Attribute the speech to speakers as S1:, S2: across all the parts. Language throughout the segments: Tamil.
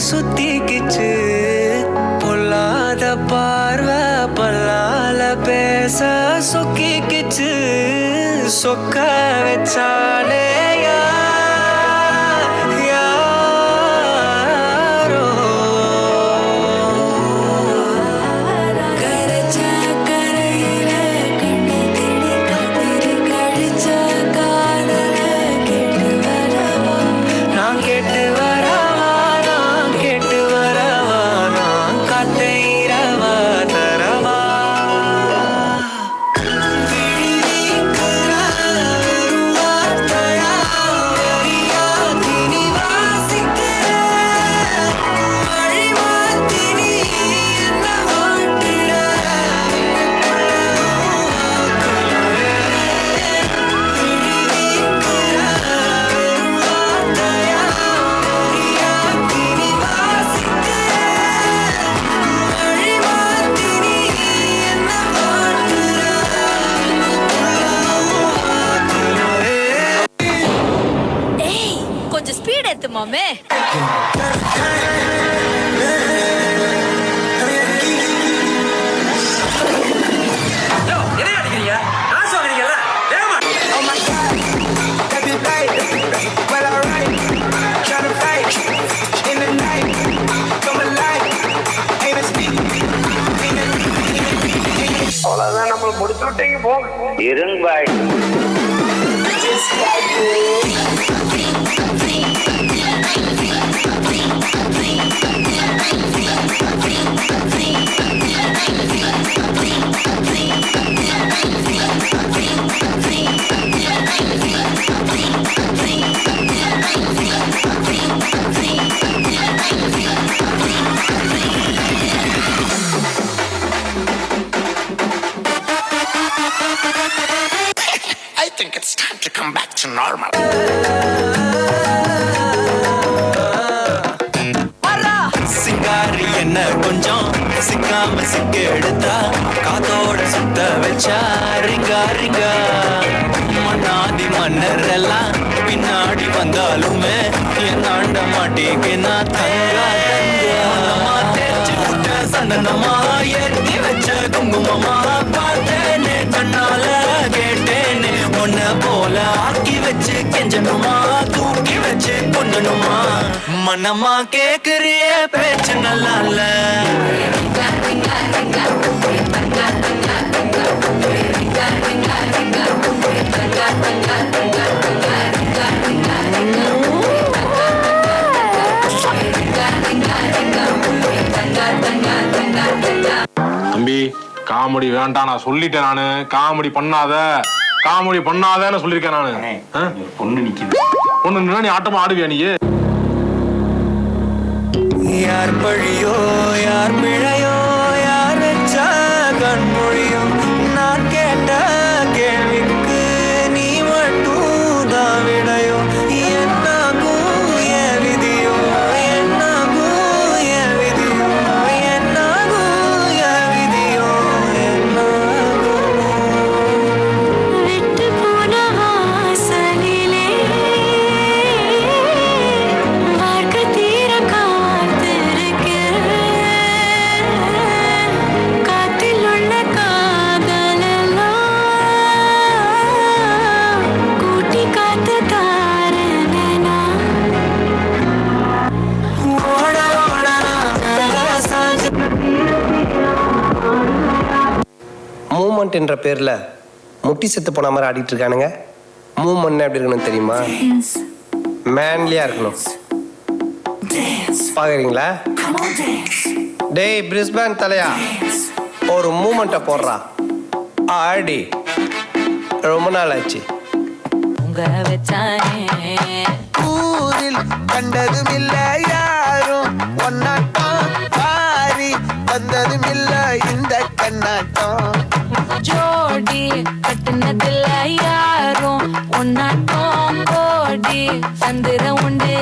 S1: சுத்திக்கிச்சு பொல்லாத பார்வை பல்லால பேச சொக்கிக்கிச்சு சொக்க வச்சாலே
S2: மாமே
S3: அவ்வளவுதான் நம்ம முடிச்சு விட்டீங்க போ இருங்பாய்
S4: I think it's time to come back to normal.
S1: சிங்காரி என்ன கொஞ்சம் சிக்காம சிக்க எடுத்தா காத்தோட சுத்த வச்சா ரிங்கா ரிங்கா மண்ணாதி மன்னர் எல்லாம் பின்னாடி வந்தாலுமே என்னாண்ட மாட்டேங்க நான் தங்கா தங்கா தேய்ச்சி விட்ட சந்தனமா ஏற்றி வச்ச குங்குமமா பார்த்தேனே கண்ணால கேட்டேனே உன்ன போல ஆக்கி வச்சு கெஞ்சனுமா தூக்கி வச்சு கொண்டனுமா மனமா கேக்குறிய பேச்சு நல்லா இல்ல
S5: தம்பி காமெடி வேண்டாம் நான் சொல்லிட்டேன் நானு காமெடி பண்ணாதன்னு சொல்லிருக்கேன் நானு
S3: பொண்ணு நிக்குது
S5: பொண்ணு நீ ஆட்டமா ஆடுவியா நீ
S1: யார் பழியோ யார் பிழையோ யார் வச்சா கண்மொழியோ நான் கேட்ட கேள்விக்கு நீ மட்டும் தான் விடையோ என்னாகும் என் விதியோ என்னாகும் என் விதியோ என்னாகும் என் விதியோ என்னாகும்
S6: விட்டு போன வாசலிலே வாழ்க்கை தீர காத்திருக்கிறேன் காத்தில் உள்ள காதலெல்லாம் கூட்டி காத்து தாரேனா
S1: ஓட ஓட நான் சாஞ்சு
S7: மூமெண்ட் என்ற பேர்ல முட்டி செத்து போன மாதிரி ஆடிட்டு இருக்கானுங்க. மூமெண்ட் எப்படி இருக்கணும் தெரியுமா? மேன்லியா இருக்கணும். பாக்குறீங்களா? டேய் பிரிஸ்பேன் தலையா, ஒரு மூமெண்ட்டை போடுறா. ஆடி ரொம்ப நாள் ஆச்சு.
S1: ஊரில் கண்டதும் இல்ல யாரும் ஒன்னாட்டம் பாரி வந்ததும் இல்ல இந்த கண்ணாட்டம்
S6: ஜோடி கட்டுனதில்ல யாரும் ஒன்னாட்டம் கோடி சந்திர உண்டு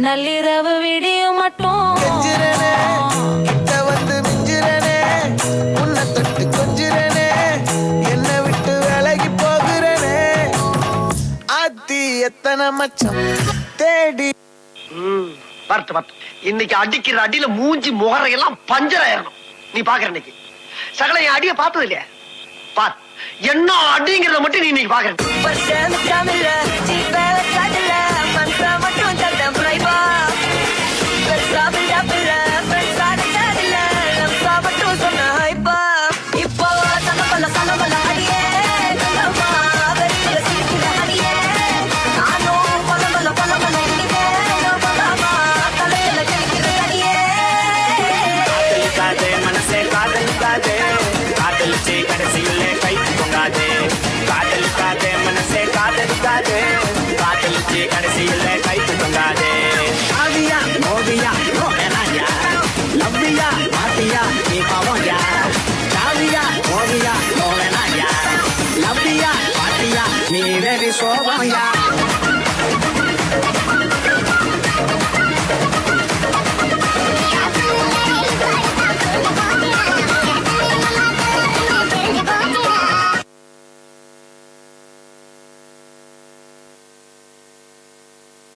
S6: நள்ளிரவு விடியும் மட்டும்
S1: கெஞ்சிரனே கிட்ட வந்து மிஞ்சிரனே உன்னை தொட்டு கொஞ்சிரனே என்னை விட்டு விலகி போகிறனே ஆத்தி எத்தனை மச்சம் தேடி
S2: வரட்டு வரட்டு. இன்னைக்கு அடிக்கிற அடியில மூஞ்சி முகரையெல்லாம் பஞ்சர் ஆயிரணும். நீ பாக்குற இன்னைக்கு சகல என் அடிய பார்த்தது இல்லையா? பார் என்ன அடிங்கிறத மட்டும் நீ இன்னைக்கு பாக்குற.